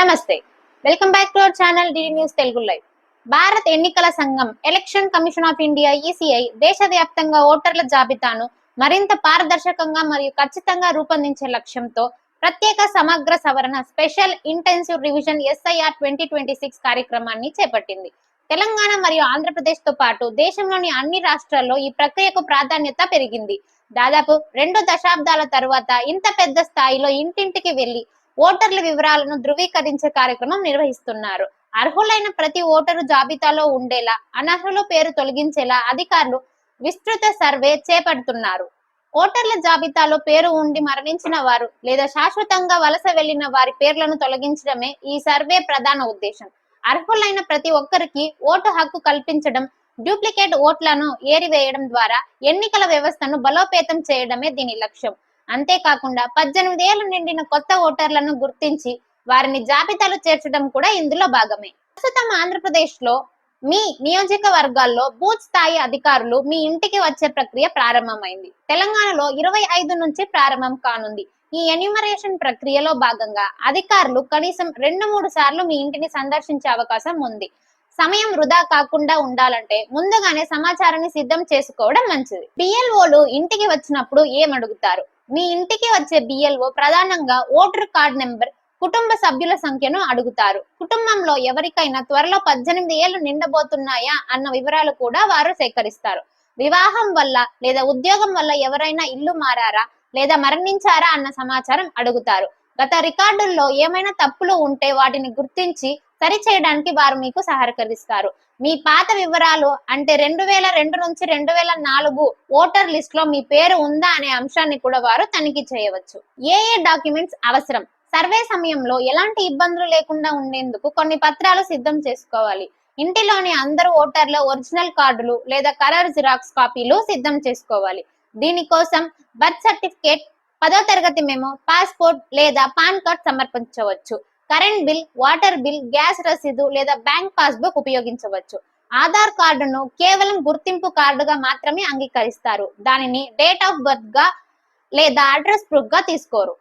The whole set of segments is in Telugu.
నమస్తే, welcome back to our channel DD news Telugu live. భారత ఎన్నికల సంఘం election commission of India ECI దేశవ్యాప్తంగా ఓటర్ల జాబితాను మరింత పారదర్శకంగా మరియు ఖచ్చితంగా రూపొందించే లక్ష్యంతో ప్రత్యేక సమగ్ర సవరణ స్పెషల్ ఇంటెన్సివ్ రివిజన్ ఎస్ఐఆర్ 2026 కార్యక్రమాన్ని చేపట్టింది. తెలంగాణ మరియు ఆంధ్రప్రదేశ్ తో పాటు దేశంలోని అన్ని రాష్ట్రాల్లో ఈ ప్రక్రియకు ప్రాధాన్యత పెరిగింది. దాదాపు 2 దశాబ్దాల తర్వాత ఇంత పెద్ద స్థాయిలో ఇంటింటికి వెళ్లి ఓటర్ల వివరాలను ధృవీకరించే కార్యక్రమం నిర్వహిస్తున్నారు. అర్హులైన ప్రతి ఓటరు జాబితాలో ఉండేలా, అనర్హుల పేరు తొలగించేలా అధికారులు విస్తృత సర్వే చేపడుతున్నారు. ఓటర్ల జాబితాలో పేరు ఉండి మరణించిన వారు లేదా శాశ్వతంగా వలస వెళ్లిన వారి పేర్లను తొలగించడమే ఈ సర్వే ప్రధాన ఉద్దేశం. అర్హులైన ప్రతి ఒక్కరికి ఓటు హక్కు కల్పించడం, డూప్లికేట్ ఓట్లను ఏరివేయడం ద్వారా ఎన్నికల వ్యవస్థను బలోపేతం చేయడమే దీని లక్ష్యం. అంతేకాకుండా 18 ఏళ్లు నిండిన కొత్త ఓటర్లను గుర్తించి వారిని జాబితాలో చేర్చడం కూడా ఇందులో భాగమే. ప్రస్తుతం ఆంధ్రప్రదేశ్ లో మీ నియోజకవర్గాల్లో బూత్ స్థాయి అధికారులు మీ ఇంటికి వచ్చే ప్రక్రియ ప్రారంభమైంది. తెలంగాణలో 25 నుంచి ప్రారంభం కానుంది. ఈ ఎన్యూమరేషన్ ప్రక్రియలో భాగంగా అధికారులు కనీసం 2-3 సార్లు మీ ఇంటిని సందర్శించే అవకాశం ఉంది. సమయం వృధా కాకుండా ఉండాలంటే ముందుగానే సమాచారాన్ని సిద్ధం చేసుకోవడం మంచిది. బిఎల్ఓలు ఇంటికి వచ్చినప్పుడు ఏమడుగుతారు? మీ ఇంటికి వచ్చే బిఎల్ఓ ప్రధానంగా ఓటర్ కార్డ్ నెంబర్, కుటుంబ సభ్యుల సంఖ్యను అడుగుతారు. కుటుంబంలో ఎవరికైనా త్వరలో 18 ఏళ్లు నిండబోతున్నాయా అన్న వివరాలు కూడా వారు సేకరిస్తారు. వివాహం వల్ల లేదా ఉద్యోగం వల్ల ఎవరైనా ఇల్లు మారారా లేదా మరణించారా అన్న సమాచారం అడుగుతారు. గత రికార్డుల్లో ఏమైనా తప్పులు ఉంటే వాటిని గుర్తించి సరిచేయడానికి వారు మీకు సహకరిస్తారు. మీ పాత వివరాలు అంటే 2002 నుంచి 2004 ఓటర్ లిస్ట్ లో మీ పేరు ఉందా అనే అంశాన్ని కూడా వారు తనిఖీ చేయవచ్చు. ఏ డాక్యుమెంట్స్ అవసరం? సర్వే సమయంలో ఎలాంటి ఇబ్బందులు లేకుండా ఉండేందుకు కొన్ని పత్రాలు సిద్ధం చేసుకోవాలి. ఇంటిలోని అందరు ఓటర్ల ఒరిజినల్ కార్డులు లేదా కలర్ జిరాక్స్ కాపీలు సిద్ధం చేసుకోవాలి. దీనికోసం బర్త్ సర్టిఫికేట్, 10వ తరగతి మెమో, పాస్పోర్ట్ లేదా పాన్ కార్డ్ సమర్పించవచ్చు. Current bill, water bill, gas రసీదు లేదా బ్యాంక్ పాస్బుక్ ఉపయోగించవచ్చు. ఆధార్ కార్డును కేవలం గుర్తింపు కార్డుగా మాత్రమే అంగీకరిస్తారు. దానిని డేట్ ఆఫ్ బర్త్ గా లేదా అడ్రస్ ప్రూఫ్ గా తీసుకోరు.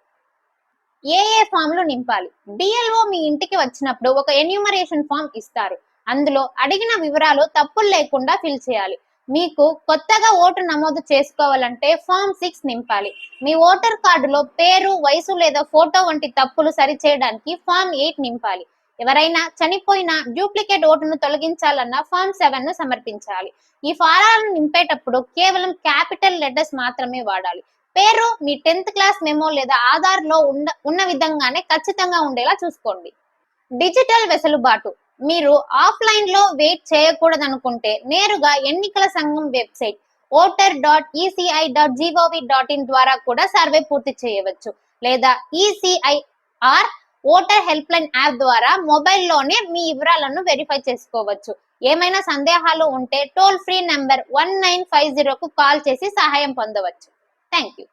ఏ ఫామ్లు నింపాలి? బిఎల్ఓ మీ ఇంటికి వచ్చినప్పుడు ఒక ఎన్యూమరేషన్ ఫామ్ ఇస్తారు. అందులో అడిగిన వివరాలు తప్పులు లేకుండా ఫిల్ చేయాలి. మీకు కొత్తగా ఓటు నమోదు చేసుకోవాలంటే ఫామ్ 6 నింపాలి. మీ ఓటర్ కార్డులో పేరు, వయసు లేదా ఫోటో వంటి తప్పులు సరిచేయడానికి ఫామ్ 8 నింపాలి. ఎవరైనా చనిపోయిన డూప్లికేట్ ఓటును తొలగించాలన్న ఫామ్ 7 ను సమర్పించాలి. ఈ ఫారాలను నింపేటప్పుడు కేవలం క్యాపిటల్ లెటర్స్ మాత్రమే వాడాలి. పేరు మీ 10th క్లాస్ మెమో లేదా ఆధార్ లో ఉన్న విధంగానే ఖచ్చితంగా ఉండేలా చూసుకోండి. డిజిటల్ వెసులుబాటు. మీరు ఆఫ్లైన్ లో వెయిట్ చేయకూడదనుకుంటే నేరుగా ఎన్నికల సంఘం వెబ్సైట్ voter.eci.gov.in ద్వారా కూడా సర్వే పూర్తి చేయవచ్చు. లేదా ECIR voter help line app ద్వారా మొబైల్లోనే మీ వివరాలను వెరిఫై చేసుకోవచ్చు. ఏమైనా సందేహాలు ఉంటే టోల్ ఫ్రీ నంబర్ 1950కు కాల్ చేసి సహాయం పొందవచ్చు. Thank you.